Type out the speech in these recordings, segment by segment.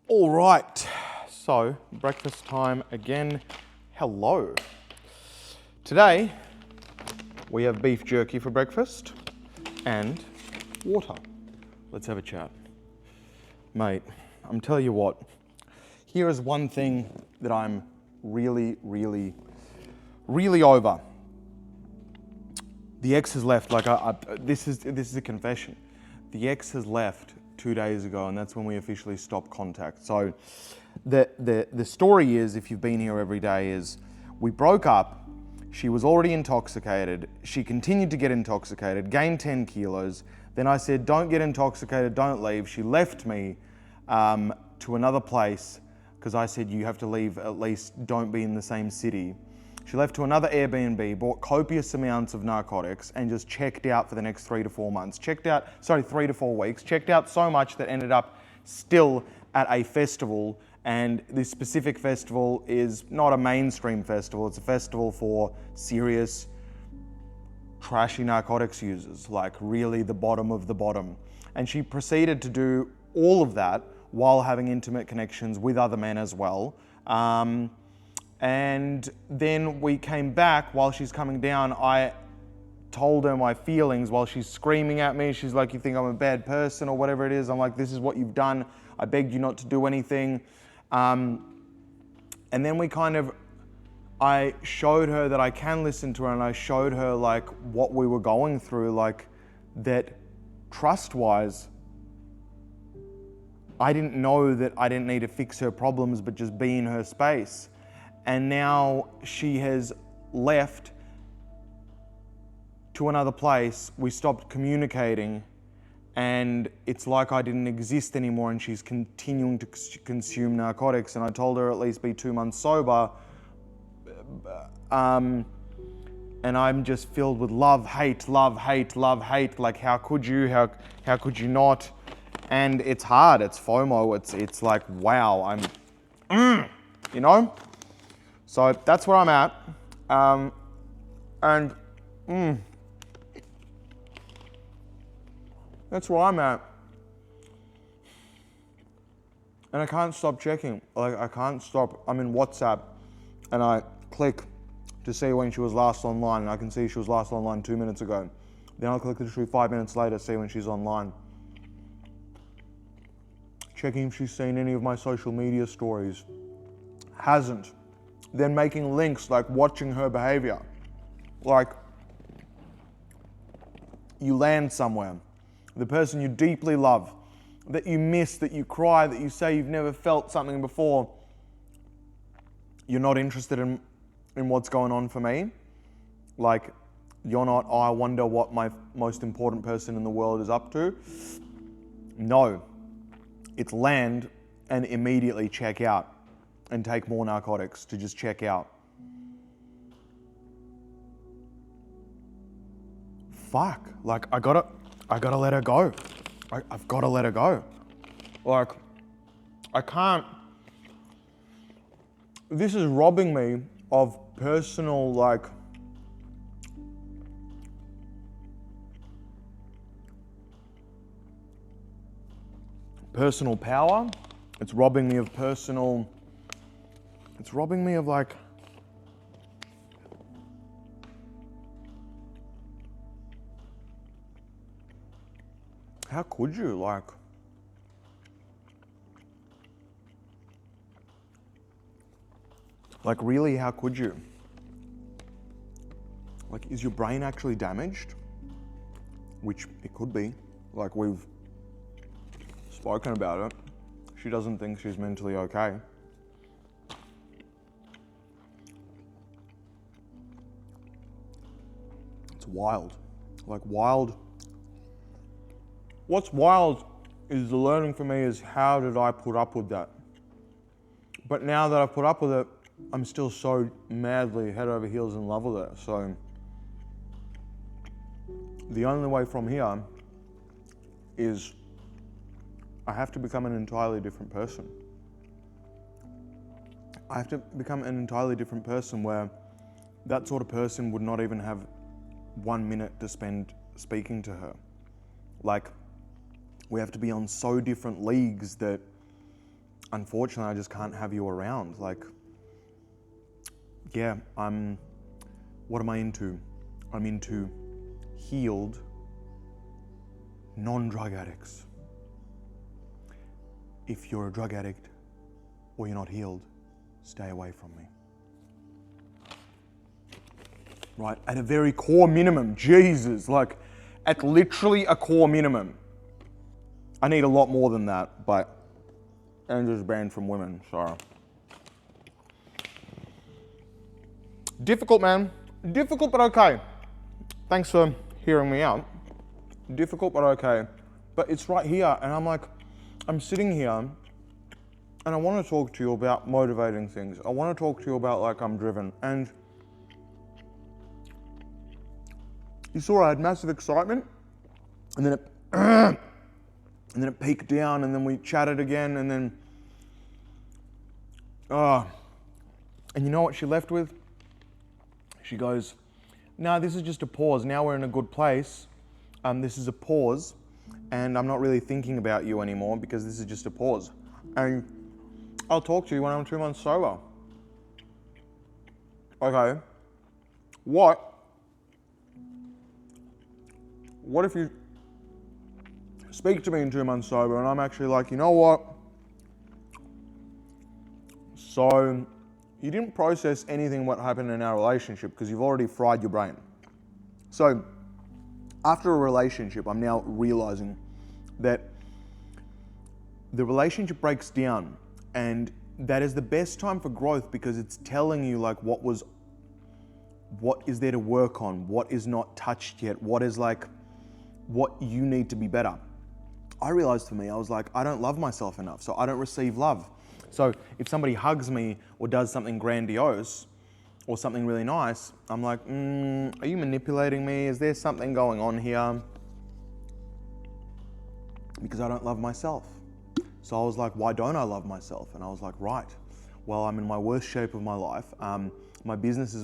All right, so breakfast time again. Hello. Today, we have beef jerky for breakfast and water. Let's have a chat. Mate, I'm telling you what, here is one thing that I'm really over. The ex has left, this is a confession. The ex has left 2 days ago, and that's when we officially stopped contact. So the story is, if you've been here every day, is we broke up. She was already intoxicated. She continued to get intoxicated, gained 10 kilos. Then I said, don't get intoxicated, don't leave. She left me to another place because I said, you have to leave, at least don't be in the same city. She left to another Airbnb, bought copious amounts of narcotics, and just checked out for the next 3 to 4 months. 3 to 4 weeks. Checked out so much that ended up still at a festival. And this specific festival is not a mainstream festival. It's a festival for serious, trashy narcotics users, like really the bottom of the bottom. And she proceeded to do all of that while having intimate connections with other men as well. And then we came back. While she's coming down, I told her my feelings while she's screaming at me. She's like, you think I'm a bad person or whatever it is. I'm like, this is what you've done. I begged you not to do anything. And then I showed her that I can listen to her, and I showed her like what we were going through, like that trust-wise, I didn't know that I didn't need to fix her problems, but just be in her space. And now she has left to another place. We stopped communicating, and it's like I didn't exist anymore, and she's continuing to consume narcotics. And I told her at least be 2 months sober. And I'm just filled with love, hate. Like, how could you? How could you not? And it's hard. It's FOMO. It's like, wow, you know? So that's where I'm at. That's where I'm at. And I can't stop checking. Like, I can't stop. I'm in WhatsApp and I click to see when she was last online, and I can see she was last online 2 minutes ago. Then I'll click literally 5 minutes later, see when she's online. Checking if she's seen any of my social media stories. Hasn't. Then making links, like watching her behavior. Like, you land somewhere. The person you deeply love, that you miss, that you cry, that you say you've never felt something before. You're not interested in what's going on for me. Like, you're not, I wonder what my most important person in the world is up to. No. It's land and immediately check out and take more narcotics to just check out. Fuck, like I gotta let her go. I've gotta let her go. Like, I can't, this is robbing me of personal, like, personal power. It's robbing me of like, how could you, like really, how could you? Like, is your brain actually damaged? Which it could be. Like, we've spoken about it. She doesn't think she's mentally okay. It's wild. Like, wild. What's wild is the learning for me is, how did I put up with that? But now that I've put up with it, I'm still so madly head over heels in love with it. So the only way from here is I have to become an entirely different person. I have to become an entirely different person where that sort of person would not even have 1 minute to spend speaking to her. Like, we have to be on so different leagues that unfortunately, I just can't have you around. Like, yeah, what am I into? I'm into healed, non-drug addicts. If you're a drug addict or you're not healed, stay away from me. Right, at a very core minimum, Jesus, like at literally a core minimum. I need a lot more than that, but Andrew's banned from women, so. Difficult, man. Difficult, but okay. Thanks for hearing me out. Difficult, but okay. But it's right here, and I'm like, I'm sitting here, and I want to talk to you about motivating things. I want to talk to you about like I'm driven, and you saw I had massive excitement, and then it peaked down, and then we chatted again, and then, and you know what she left with? She goes, no, this is just a pause. Now we're in a good place. This is a pause, and I'm not really thinking about you anymore because this is just a pause. And I'll talk to you when I'm 2 months sober. Okay. What if you speak to me in 2 months sober and I'm actually like, you know what? So you didn't process anything what happened in our relationship because you've already fried your brain. So after a relationship, I'm now realizing that the relationship breaks down, and that is the best time for growth because it's telling you like what is there to work on, what is not touched yet, what you need to be better. I realized for me, I was like, I don't love myself enough, so I don't receive love. So if somebody hugs me or does something grandiose or something really nice, I'm like, are you manipulating me? Is there something going on here? Because I don't love myself. So I was like, why don't I love myself? And I was like, right, well, I'm in my worst shape of my life. My business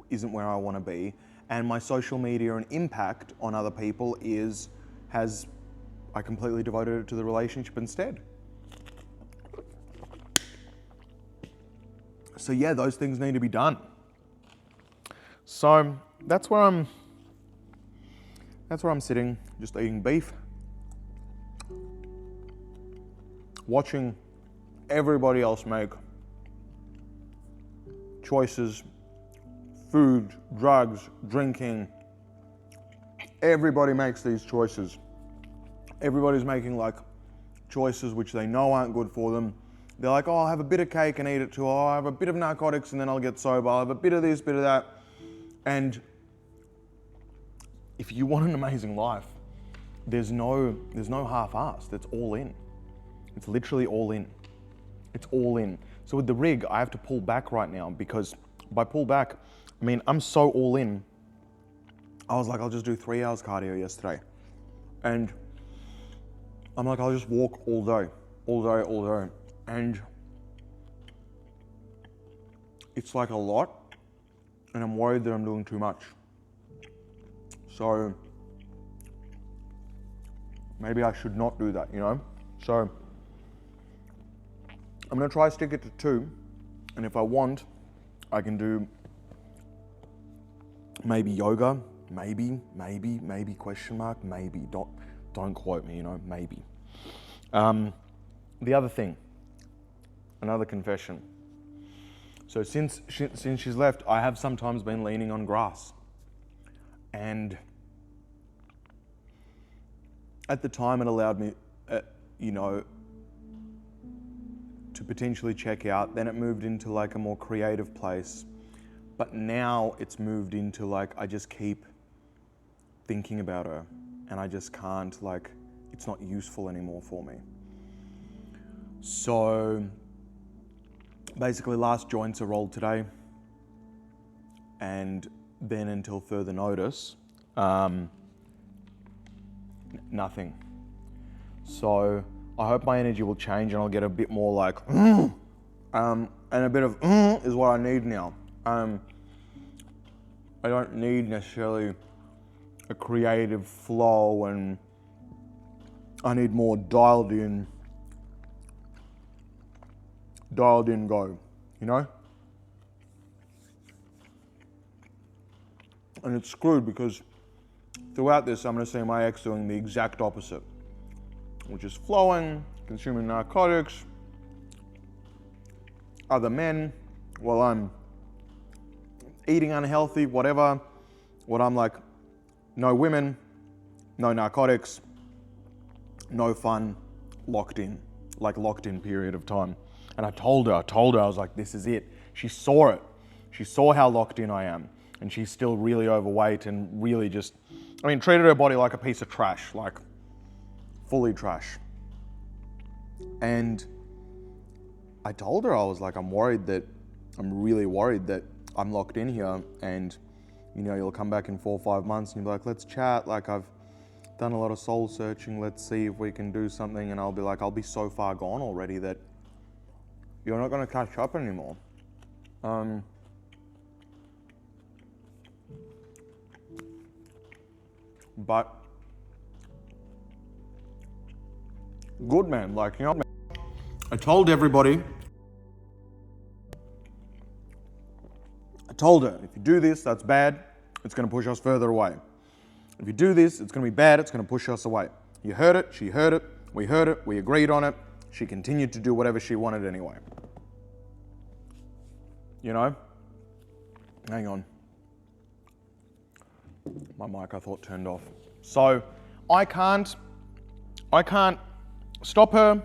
isn't where I want to be. And my social media and impact on other people I completely devoted it to the relationship instead. So yeah, those things need to be done. So that's where I'm sitting, just eating beef, watching everybody else make choices, food, drugs, drinking. Everybody makes these choices. Everybody's making like choices which they know aren't good for them. They're like, oh, I'll have a bit of cake and eat it too. Oh, I'll have a bit of narcotics and then I'll get sober. I'll have a bit of this, bit of that. And if you want an amazing life, there's no half-assed. It's all in. It's literally all in. It's all in. So with the rig, I have to pull back right now because by pull back, I mean, I'm so all in. I was like, I'll just do 3 hours cardio yesterday. And I'm like, I'll just walk all day. And it's like a lot, and I'm worried that I'm doing too much. So maybe I should not do that, you know? So I'm gonna try stick it to 2, and if I want, I can do maybe yoga, maybe, question mark, maybe. Don't quote me, you know, maybe. The other thing, another confession. So since she's left, I have sometimes been leaning on grass. And at the time it allowed me, to potentially check out. Then it moved into like a more creative place. But now it's moved into like, I just keep thinking about her and I just can't, like, it's not useful anymore for me. So basically last joints are rolled today, and then until further notice, nothing. So I hope my energy will change and I'll get a bit more like, and a bit of is what I need now. I don't need necessarily a creative flow, and I need more dialed in dialed in go, you know? And it's screwed because throughout this, I'm gonna see my ex doing the exact opposite, which is flowing, consuming narcotics, other men, while I'm eating unhealthy, whatever. What I'm like, no women, no narcotics, no fun, locked in period of time. And I told her, I was like, this is it. She saw it. She saw how locked in I am. And she's still really overweight and really just, treated her body like a piece of trash, like fully trash. And I told her, I was like, I'm really worried that I'm locked in here and, you'll come back in 4 or 5 months and you'll be like, let's chat. Like, I've done a lot of soul searching. Let's see if we can do something. And I'll be like, I'll be so far gone already that you're not going to catch up anymore. But good, man. I told everybody, I told her, if you do this, that's bad. It's going to push us further away. If you do this, it's going to be bad. It's going to push us away. You heard it. She heard it. We heard it. We agreed on it. She continued to do whatever she wanted anyway. Hang on. My mic, I thought, turned off. So I can't stop her.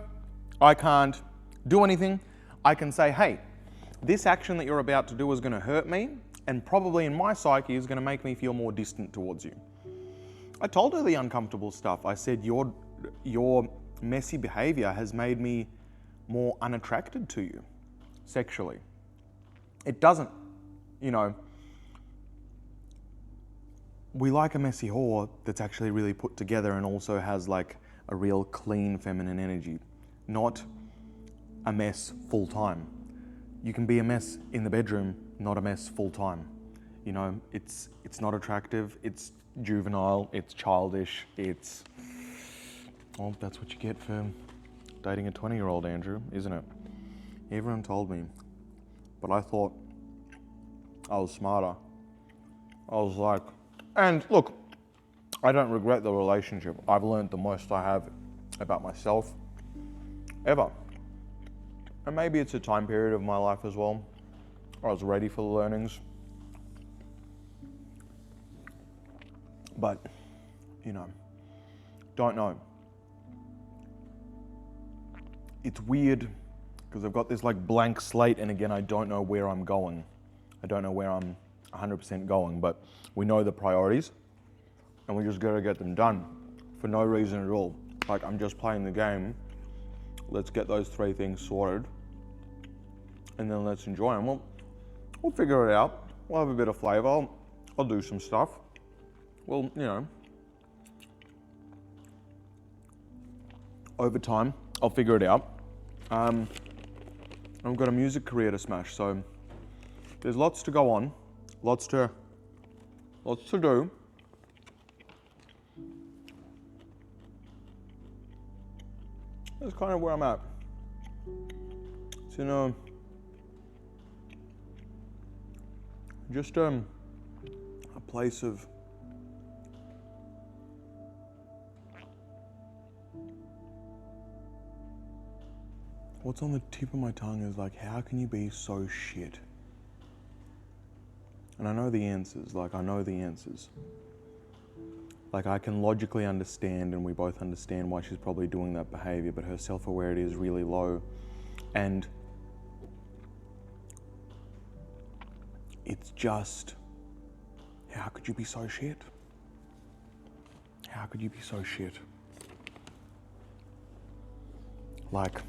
I can't do anything. I can say, hey, this action that you're about to do is going to hurt me, and probably in my psyche is going to make me feel more distant towards you. I told her the uncomfortable stuff. I said, your messy behavior has made me more unattracted to you sexually. It doesn't, we like a messy whore that's actually really put together and also has like a real clean feminine energy, not a mess full time. You can be a mess in the bedroom, not a mess full time. It's not attractive, it's juvenile, it's childish, that's what you get for dating a 20-year-old, Andrew, isn't it? Everyone told me, but I thought I was smarter. I was like, and look, I don't regret the relationship. I've learned the most I have about myself ever. And maybe it's a time period of my life as well. I was ready for the learnings. But, don't know. It's weird because I've got this like blank slate, and again, I don't know where I'm going. I don't know where I'm 100% going, but we know the priorities and we just gotta get them done for no reason at all. Like, I'm just playing the game. Let's get those 3 things sorted and then let's enjoy them. We'll figure it out. We'll have a bit of flavor. I'll do some stuff. Well, over time, I'll figure it out. I've got a music career to smash, so there's lots to go on, lots to do. That's kind of where I'm at. It's in just a place of what's on the tip of my tongue is like, how can you be so shit? And I know the answers, Like, I can logically understand, and we both understand why she's probably doing that behavior, but her self-awareness is really low. And it's just, how could you be so shit? How could you be so shit? Like,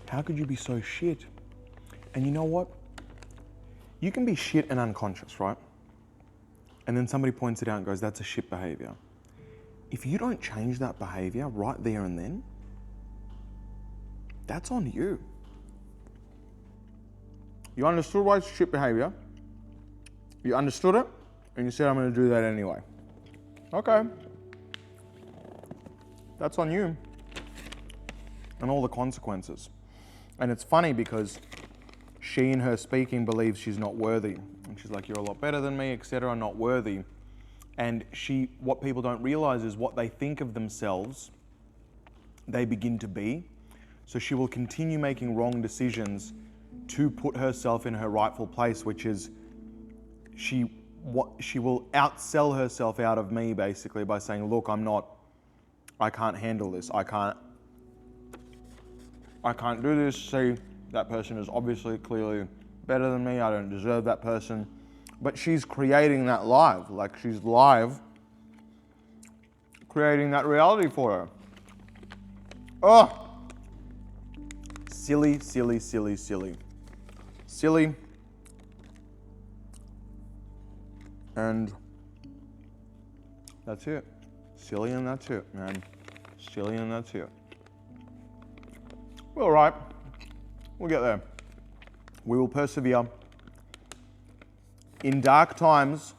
how could you be so shit? And you know what? You can be shit and unconscious, right? And then somebody points it out and goes, that's a shit behavior. If you don't change that behavior right there and then, that's on you. You understood why it's shit behavior. You understood it, and you said, I'm going to do that anyway. Okay. That's on you. And all the consequences. And it's funny because she in her speaking believes she's not worthy. And she's like, you're a lot better than me, etc., not worthy. And what people don't realize is what they think of themselves, they begin to be. So she will continue making wrong decisions to put herself in her rightful place, which is she will outsell herself out of me, basically, by saying, look, I can't handle this. I can't do this. See, that person is obviously clearly better than me. I don't deserve that person. But she's creating that live. Like, she's live creating that reality for her. Oh! Silly, silly, silly, silly. Silly. And that's it. Silly and that's it, man. Silly and that's it. We're all right. We'll get there. We will persevere. In dark times,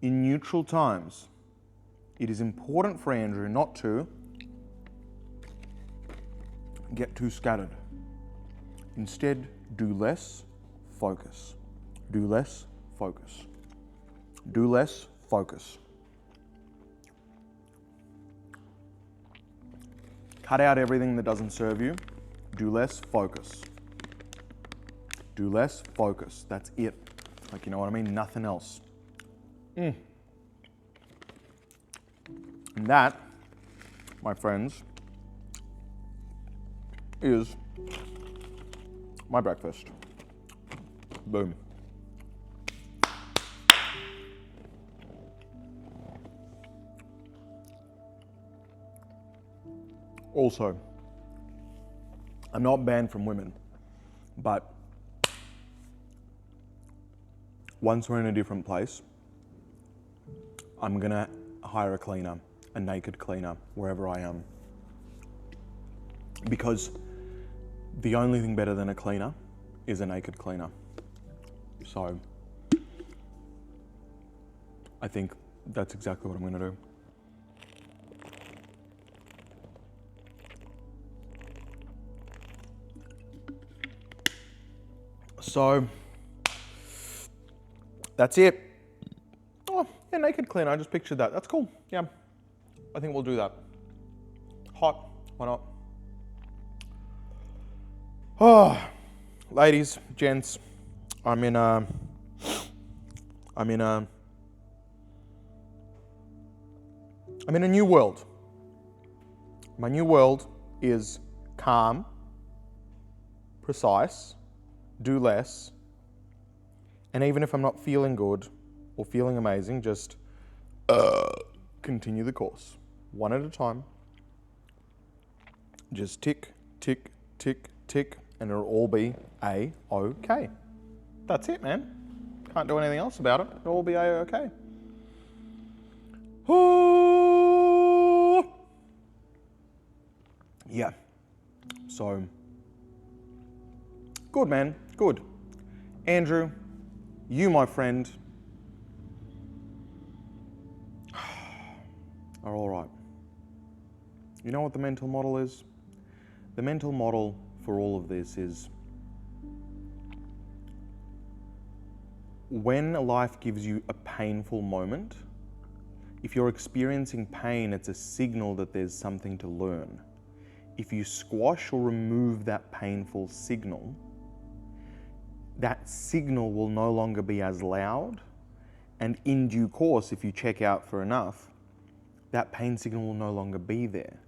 in neutral times, it is important for Andrew not to get too scattered. Instead, do less, focus. Do less, focus. Do less, focus. Cut out everything that doesn't serve you. Do less, focus. Do less, focus. That's it. Like, you know what I mean? Nothing else. And that, my friends, is my breakfast. Boom. Also, I'm not banned from women, but once we're in a different place, I'm gonna hire a cleaner, a naked cleaner, wherever I am. Because the only thing better than a cleaner is a naked cleaner. So I think that's exactly what I'm gonna do. So that's it. Oh, yeah, naked cleaner. I just pictured that. That's cool. Yeah, I think we'll do that. Hot. Why not? Oh, ladies, gents, I'm in a new world. My new world is calm, precise, do less, and even if I'm not feeling good or feeling amazing, just continue the course. One at a time. Just tick, tick, tick, tick, and it'll all be A-OK. That's it, man. Can't do anything else about it. It'll all be A-OK. Yeah. So, good, man. Good. Andrew, you, my friend, are all right. You know what the mental model is? The mental model for all of this is when life gives you a painful moment, if you're experiencing pain, it's a signal that there's something to learn. If you squash or remove that painful signal, that signal will no longer be as loud, and in due course, if you check out for enough, that pain signal will no longer be there.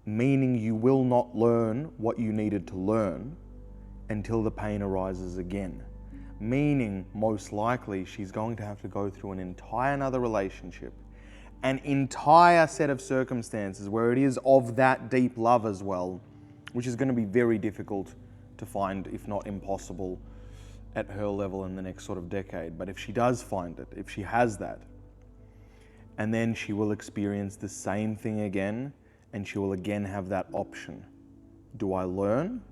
Meaning you will not learn what you needed to learn until the pain arises again. Meaning, most likely, she's going to have to go through an entire another relationship, an entire set of circumstances where it is of that deep love as well, which is going to be very difficult to find, if not impossible, at her level in the next sort of decade. But if she does find it, if she has that, and then she will experience the same thing again, and she will again have that option. Do I learn,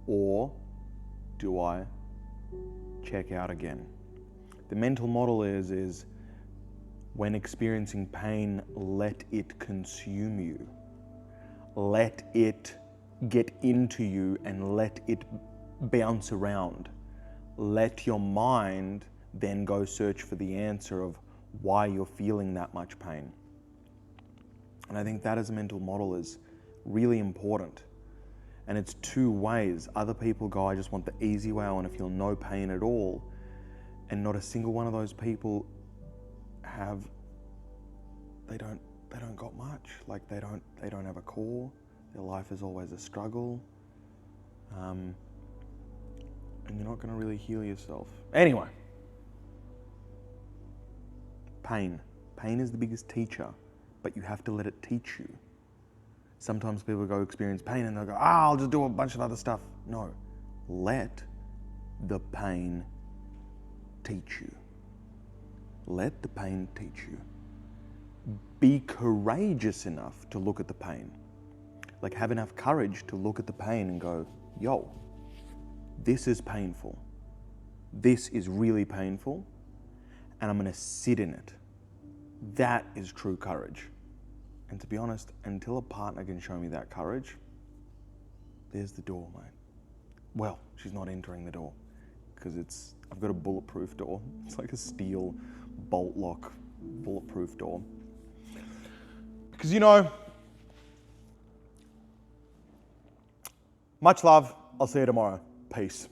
or do I check out again? The mental model is when experiencing pain, let it consume you. Let it get into you and let it bounce around. Let your mind then go search for the answer of why you're feeling that much pain. And I think that as a mental model is really important. And it's two ways. Other people go, I just want the easy way, I want to feel no pain at all. And not a single one of those people they don't got much. Like they don't have a core. Their life is always a struggle. And you're not going to really heal yourself. Anyway, pain. Pain is the biggest teacher, but you have to let it teach you. Sometimes people go experience pain and they'll go, I'll just do a bunch of other stuff. No, let the pain teach you. Let the pain teach you. Be courageous enough to look at the pain. Like have enough courage to look at the pain and go, yo, this is painful. This is really painful. And I'm going to sit in it. That is true courage. And to be honest, until a partner can show me that courage, there's the door, mate. Well, she's not entering the door because I've got a bulletproof door. It's like a steel bolt lock bulletproof door. Because much love. I'll see you tomorrow. Peace.